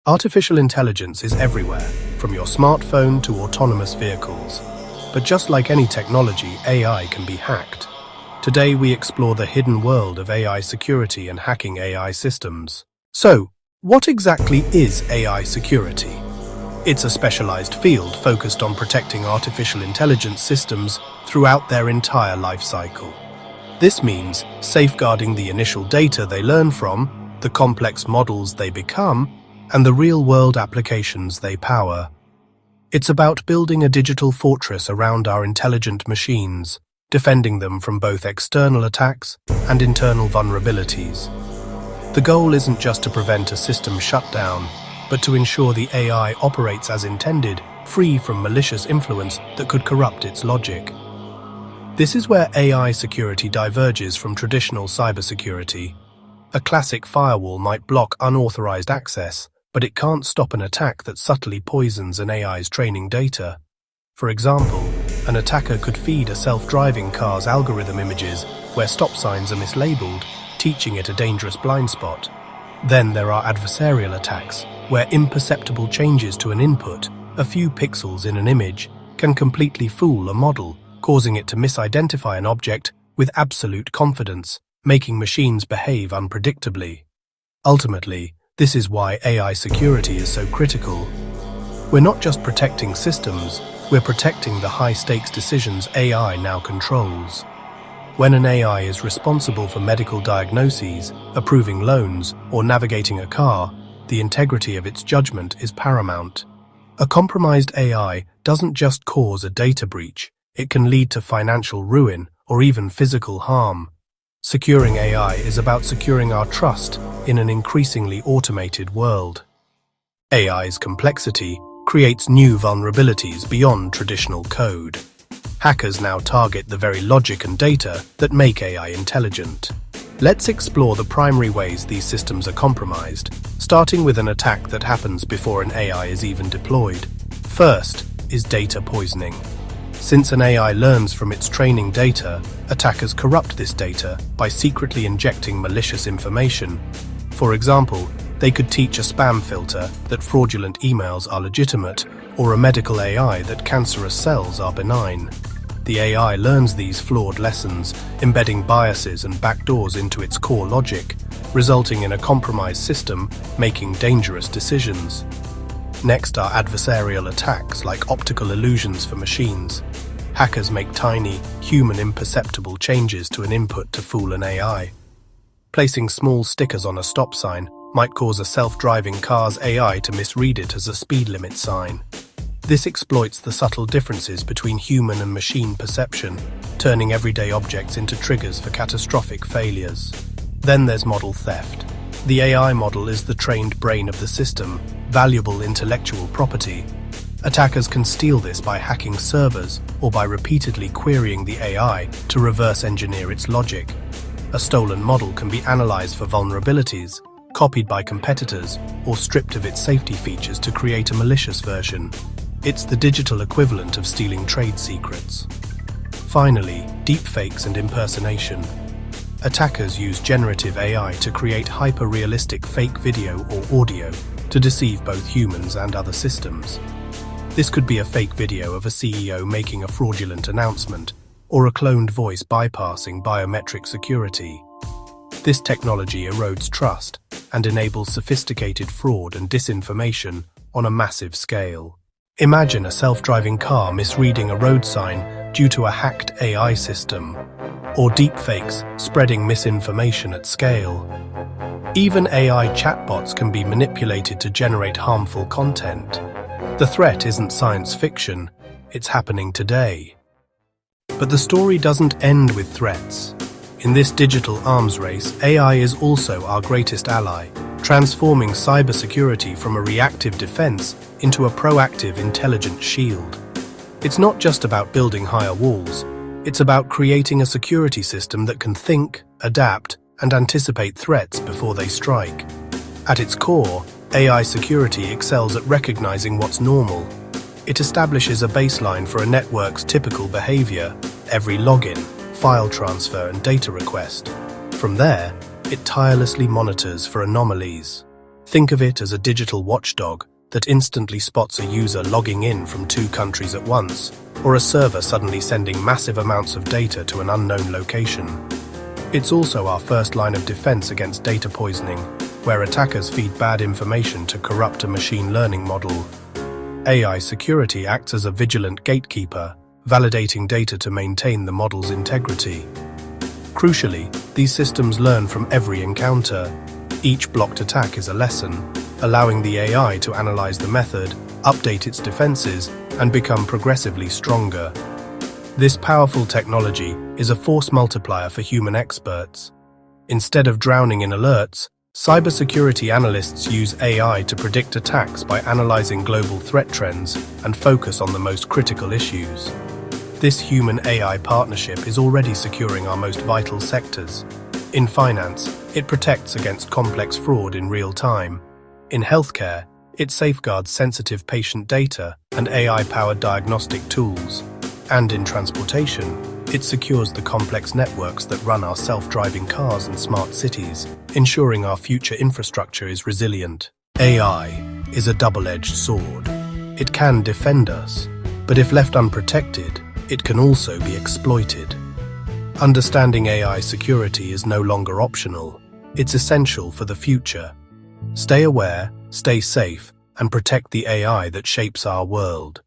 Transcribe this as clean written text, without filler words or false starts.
Artificial intelligence is everywhere, from your smartphone to autonomous vehicles. But just like any technology, AI can be hacked. Today we explore the hidden world of AI security and hacking AI systems. So, what exactly is AI security? It's a specialized field focused on protecting artificial intelligence systems throughout their entire life cycle. This means safeguarding the initial data they learn from, the complex models they become, and the real-world applications they power. It's about building a digital fortress around our intelligent machines, defending them from both external attacks and internal vulnerabilities. The goal isn't just to prevent a system shutdown, but to ensure the AI operates as intended, free from malicious influence that could corrupt its logic. This is where AI security diverges from traditional cybersecurity. A classic firewall might block unauthorized access, but it can't stop an attack that subtly poisons an AI's training data. For example, an attacker could feed a self-driving car's algorithm images where stop signs are mislabeled, teaching it a dangerous blind spot. Then there are adversarial attacks, where imperceptible changes to an input, a few pixels in an image, can completely fool a model, causing it to misidentify an object with absolute confidence, making machines behave unpredictably. Ultimately, this is why AI security is so critical. We're not just protecting systems, we're protecting the high-stakes decisions AI now controls. When an AI is responsible for medical diagnoses, approving loans, or navigating a car, the integrity of its judgment is paramount. A compromised AI doesn't just cause a data breach, it can lead to financial ruin or even physical harm. Securing AI is about securing our trust in an increasingly automated world. AI's complexity creates new vulnerabilities beyond traditional code. Hackers now target the very logic and data that make AI intelligent. Let's explore the primary ways these systems are compromised, starting with an attack that happens before an AI is even deployed. First is data poisoning. Since an AI learns from its training data, attackers corrupt this data by secretly injecting malicious information. For example, they could teach a spam filter that fraudulent emails are legitimate, or a medical AI that cancerous cells are benign. The AI learns these flawed lessons, embedding biases and backdoors into its core logic, resulting in a compromised system making dangerous decisions. Next are adversarial attacks like optical illusions for machines. Hackers make tiny, human imperceptible changes to an input to fool an AI. Placing small stickers on a stop sign might cause a self-driving car's AI to misread it as a speed limit sign. This exploits the subtle differences between human and machine perception, turning everyday objects into triggers for catastrophic failures. Then there's model theft. The AI model is the trained brain of the system, valuable intellectual property. Attackers can steal this by hacking servers or by repeatedly querying the AI to reverse engineer its logic. A stolen model can be analyzed for vulnerabilities, copied by competitors, or stripped of its safety features to create a malicious version. It's the digital equivalent of stealing trade secrets. Finally, deepfakes and impersonation. Attackers use generative AI to create hyper-realistic fake video or audio to deceive both humans and other systems. This could be a fake video of a CEO making a fraudulent announcement, or a cloned voice bypassing biometric security. This technology erodes trust and enables sophisticated fraud and disinformation on a massive scale. Imagine a self-driving car misreading a road sign due to a hacked AI system, or deepfakes spreading misinformation at scale. Even AI chatbots can be manipulated to generate harmful content. The threat isn't science fiction, it's happening today. But the story doesn't end with threats. In this digital arms race, AI is also our greatest ally, transforming cybersecurity from a reactive defense into a proactive, intelligent shield. It's not just about building higher walls, it's about creating a security system that can think, adapt, and anticipate threats before they strike. At its core, AI security excels at recognizing what's normal. It establishes a baseline for a network's typical behavior, every login, file transfer, and data request. From there, it tirelessly monitors for anomalies. Think of it as a digital watchdog that instantly spots a user logging in from 2 countries at once, or a server suddenly sending massive amounts of data to an unknown location. It's also our first line of defense against data poisoning, where attackers feed bad information to corrupt a machine learning model. AI security acts as a vigilant gatekeeper, validating data to maintain the model's integrity. Crucially, these systems learn from every encounter. Each blocked attack is a lesson, allowing the AI to analyze the method, update its defenses, and become progressively stronger. This powerful technology is a force multiplier for human experts. Instead of drowning in alerts, cybersecurity analysts use AI to predict attacks by analyzing global threat trends and focus on the most critical issues. This human-AI partnership is already securing our most vital sectors. In finance, it protects against complex fraud in real time. In healthcare, it safeguards sensitive patient data and AI-powered diagnostic tools. And in transportation, it secures the complex networks that run our self-driving cars and smart cities, ensuring our future infrastructure is resilient. AI is a double-edged sword. It can defend us, but if left unprotected, it can also be exploited. Understanding AI security is no longer optional. It's essential for the future. Stay aware, stay safe, and protect the AI that shapes our world.